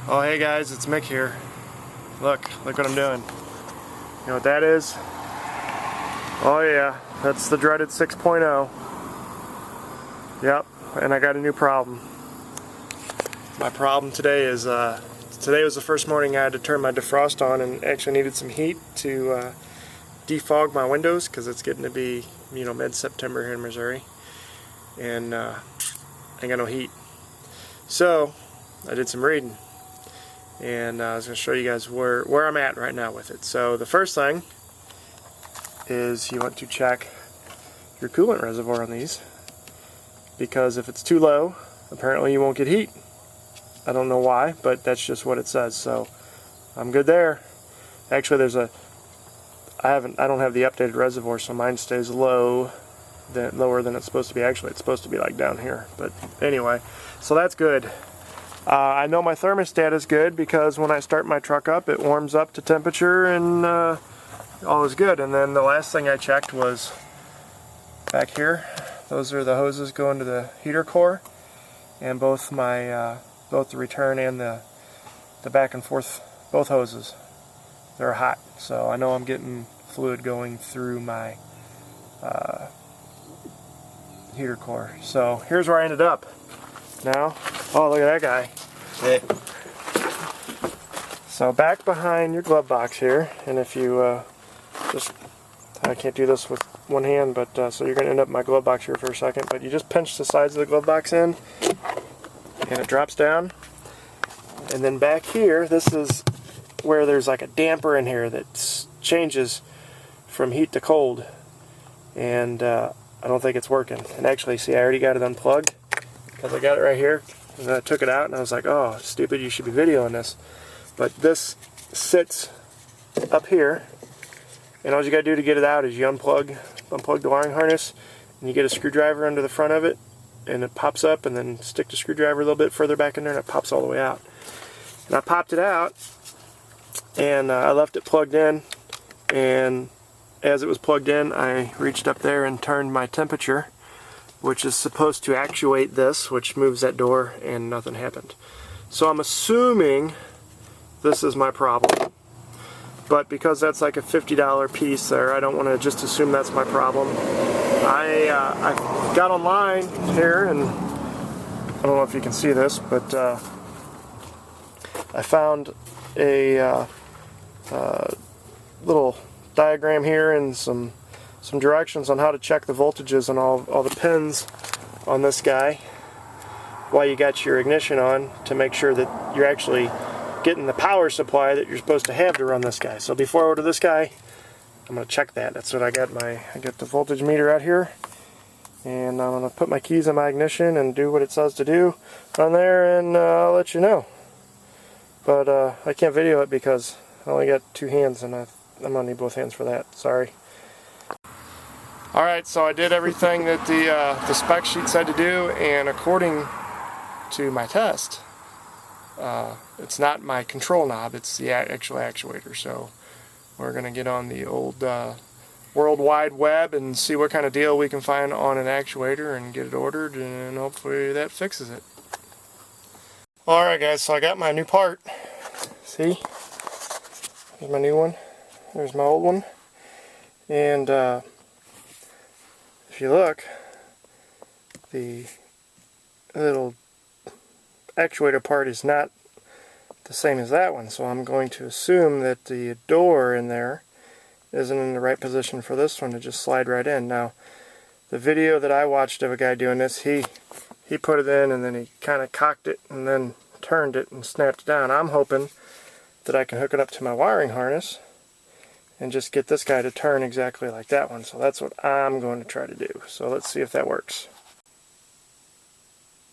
Oh hey guys, it's Mick here. Look what I'm doing. You know what that is? Oh yeah, that's the dreaded 6.0. Yep, and I got a new problem. My problem today is, today was the first morning I had to turn my defrost on and actually needed some heat to defog my windows because it's getting to be, you know, mid-September here in Missouri. And I ain't got no heat. So, I did some reading. And I was going to show you guys where I'm at right now with it. So the first thing is you want to check your coolant reservoir on these, because if it's too low, apparently you won't get heat. I don't know why, but that's just what it says. So I'm good there. Actually, I don't have the updated reservoir, so mine stays lower than it's supposed to be. Actually, it's supposed to be like down here. But anyway, so that's good. I know my thermostat is good because when I start my truck up, it warms up to temperature and all is good. And then the last thing I checked was back here. Those are the hoses going to the heater core, and both the return and the back and forth, both hoses, they're hot. So I know I'm getting fluid going through my heater core. So here's where I ended up. Now, oh look at that guy. Hey. So back behind your glove box here, and if you I can't do this with one hand, but so you're going to end up in my glove box here for a second, but you just pinch the sides of the glove box in, and it drops down. And then back here, this is where there's like a damper in here that changes from heat to cold, and I don't think it's working. And actually, see, I already got it unplugged, because I got it right here, and I took it out and I was like, oh stupid, you should be videoing this. But this sits up here, and all you gotta do to get it out is you unplug the wiring harness, and you get a screwdriver under the front of it, and it pops up, and then stick the screwdriver a little bit further back in there and it pops all the way out. And I popped it out, and I left it plugged in, and as it was plugged in, I reached up there and turned my temperature, which is supposed to actuate this, which moves that door, and nothing happened. So I'm assuming this is my problem. But because that's like a $50 piece there, I don't want to just assume that's my problem. I got online here, and I don't know if you can see this, but I found a little diagram here and some directions on how to check the voltages on all the pins on this guy while you got your ignition on, to make sure that you're actually getting the power supply that you're supposed to have to run this guy. So before I order this guy, I'm going to check that. That's what I got. I got the voltage meter out here, and I'm going to put my keys in my ignition and do what it says to do on there, and I'll let you know. But I can't video it because I only got two hands, and I'm going to need both hands for that. Sorry. Alright, so I did everything that the spec sheet said to do, and according to my test, it's not my control knob, it's the actual actuator. So we're going to get on the old World Wide Web and see what kind of deal we can find on an actuator and get it ordered, and hopefully that fixes it. Alright guys, so I got my new part. See? Here's my new one. There's my old one. And if you look, the little actuator part is not the same as that one, so I'm going to assume that the door in there isn't in the right position for this one to just slide right in. Now, the video that I watched of a guy doing this, he put it in and then he kind of cocked it and then turned it and snapped it down. I'm hoping that I can hook it up to my wiring harness and just get this guy to turn exactly like that one. So that's what I'm going to try to do. So let's see if that works.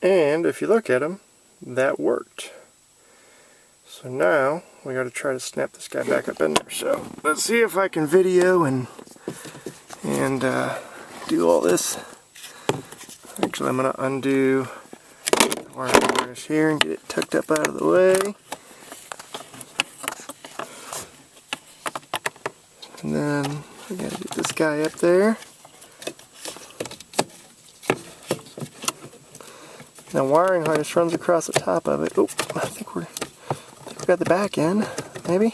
And if you look at him, that worked. So now we got to try to snap this guy back up in there. So let's see if I can video and do all this. Actually, I'm going to undo the wiring harness here and get it tucked up out of the way. And then we got to get this guy up there. Now wiring harness runs across the top of it. Oh, I think we're at the back end, maybe.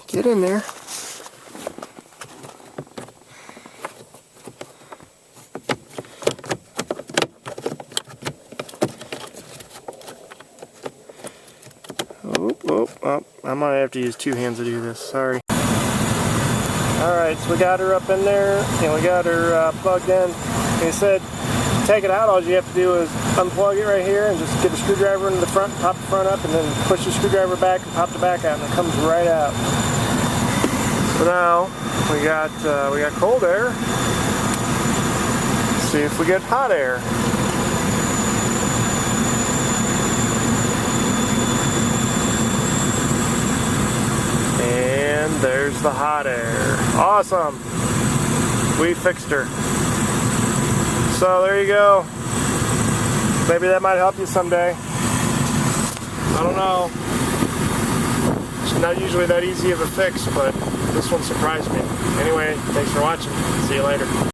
Get in there. Oh, I might have to use two hands to do this, sorry. Alright, so we got her up in there, and we got her plugged in. And he said, to take it out, all you have to do is unplug it right here and just get the screwdriver into the front, pop the front up, and then push the screwdriver back and pop the back out, and it comes right out. So now, we got cold air. Let's see if we get hot air. And there's the hot air. Awesome! We fixed her. So there you go. Maybe that might help you someday. I don't know. It's not usually that easy of a fix, but this one surprised me. Anyway, thanks for watching. See you later.